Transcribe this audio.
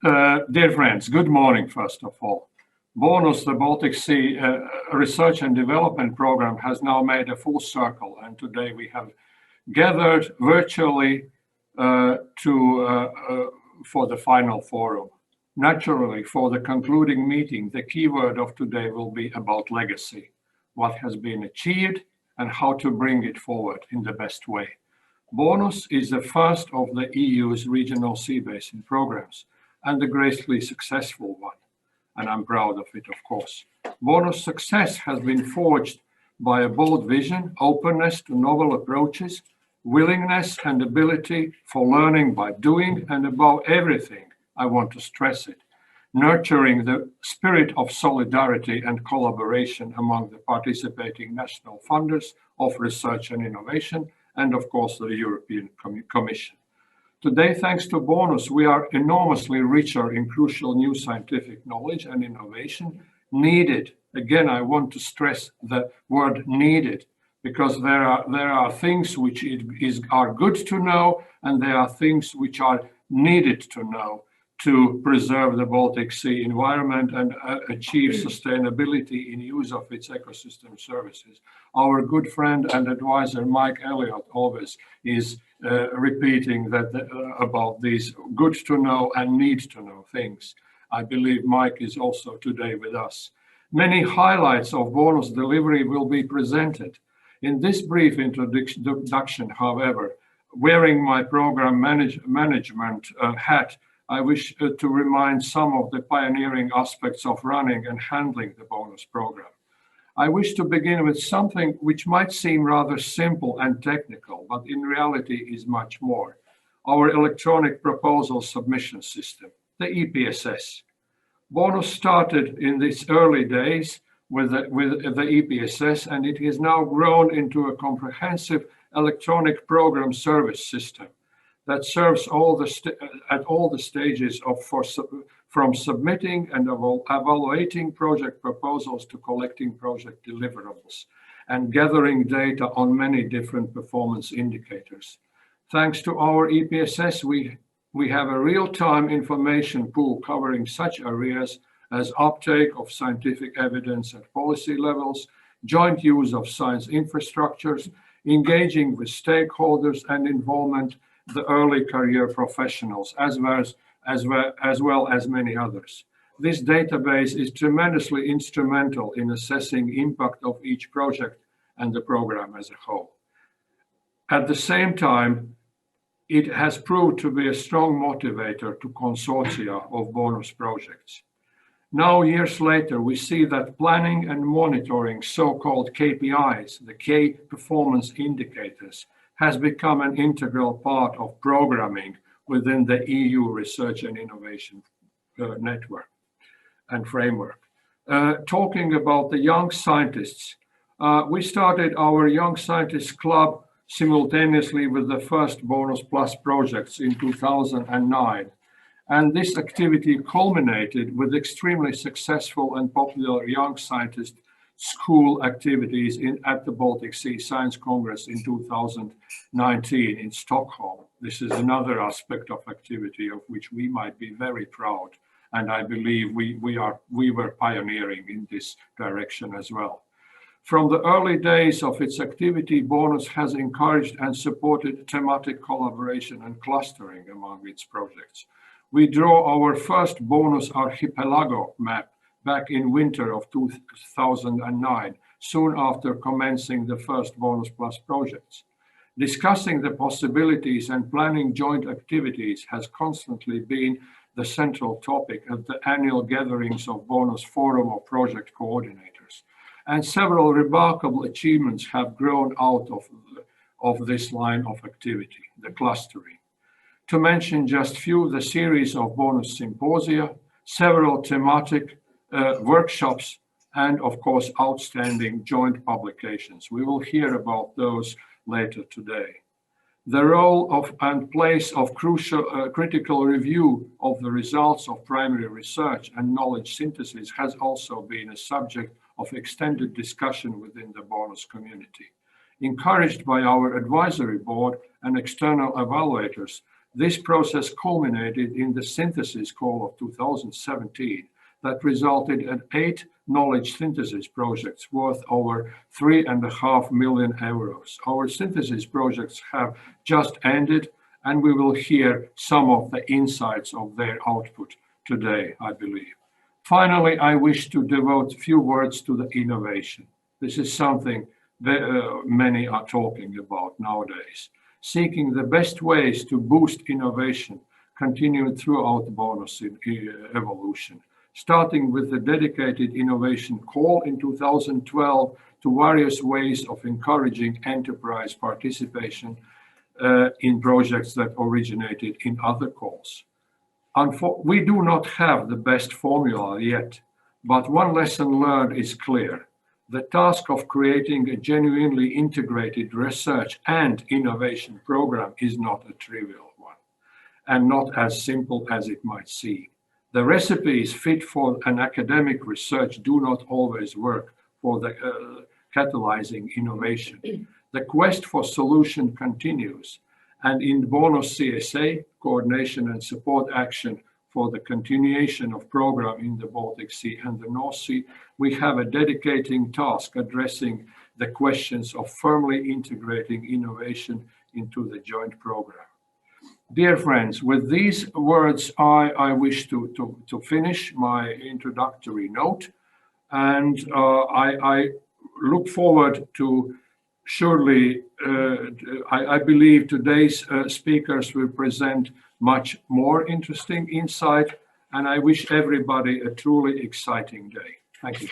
Dear friends, good morning, first of all. BONUS, the Baltic Sea Research and Development Program, has now made a full circle, and today we have gathered virtually for the final forum. Naturally, for the concluding meeting, the keyword of today will be about legacy, what has been achieved and how to bring it forward in the best way. BONUS is the first of the EU's regional sea basin programs, and a greatly successful one, and I'm proud of it, of course. BONUS success has been forged by a bold vision, openness to novel approaches, willingness and ability for learning by doing, and above everything, I want to stress it, nurturing the spirit of solidarity and collaboration among the participating national funders of research and innovation, and of course the European Commission. Today, thanks to BONUS, we are enormously richer in crucial new scientific knowledge and innovation needed. Again, I want to stress the word needed, because there are things which are good to know, and there are things which are needed to know to preserve the Baltic Sea environment and achieve sustainability in use of its ecosystem services. Our good friend and advisor, Mike Elliott, always is repeating that about these good to know and need to know things. I believe Mike is also today with us. Many highlights of BONUS delivery will be presented. In this brief introduction, however, wearing my program management hat, I wish to remind some of the pioneering aspects of running and handling the BONUS program. I wish to begin with something which might seem rather simple and technical, but in reality is much more. Our electronic proposal submission system, the EPSS. BONUS started in its early days with the EPSS, and it has now grown into a comprehensive electronic program service system that serves at all the stages from submitting and evaluating project proposals to collecting project deliverables and gathering data on many different performance indicators. Thanks to our EPSS, we have a real-time information pool covering such areas as uptake of scientific evidence at policy levels, joint use of science infrastructures, engaging with stakeholders and involvement the early career professionals, as well as many others. This database is tremendously instrumental in assessing impact of each project and the program as a whole. At the same time, it has proved to be a strong motivator to consortia of BONUS projects. Now, years later, we see that planning and monitoring, so-called KPIs, the key performance indicators, has become an integral part of programming within the EU research and innovation network and framework. Talking about the young scientists, we started our Young Scientists Club simultaneously with the first BONUS Plus projects in 2009. And this activity culminated with extremely successful and popular young scientist school activities at the Baltic Sea Science Congress in 2019 in Stockholm. This is another aspect of activity of which we might be very proud, and I believe we were pioneering in this direction as well. From the early days of its activity, BONUS has encouraged and supported thematic collaboration and clustering among its projects. We draw our first BONUS archipelago map back in winter of 2009, soon after commencing the first BONUS Plus projects. Discussing the possibilities and planning joint activities has constantly been the central topic at the annual gatherings of BONUS Forum of Project Coordinators. And several remarkable achievements have grown out of this line of activity, the clustering. To mention just few, the series of BONUS symposia, several thematic workshops, and of course, outstanding joint publications. We will hear about those later today. The role of and place of critical review of the results of primary research and knowledge synthesis has also been a subject of extended discussion within the BONUS community. Encouraged by our advisory board and external evaluators, This process culminated in the synthesis call of 2017 that resulted in 8 knowledge synthesis projects worth over 3.5 million euros. Our synthesis projects have just ended, and we will hear some of the insights of their output today, I believe. Finally, I wish to devote a few words to the innovation. This is something that many are talking about nowadays. Seeking the best ways to boost innovation continued throughout bonus evolution, starting with the dedicated innovation call in 2012 to various ways of encouraging enterprise participation in projects that originated in other calls. We do not have the best formula yet, but one lesson learned is clear. The task of creating a genuinely integrated research and innovation program is not a trivial one, and not as simple as it might seem. The recipes fit for an academic research do not always work for the catalyzing innovation. The quest for solution continues, and in bonus CSA, coordination and support action for the continuation of program in the Baltic Sea and the North Sea, we have a dedicating task addressing the questions of firmly integrating innovation into the joint program. Dear friends, with these words, I wish to finish my introductory note, and I look forward to surely, I believe today's speakers will present much more interesting insight, and I wish everybody a truly exciting day. Thank you.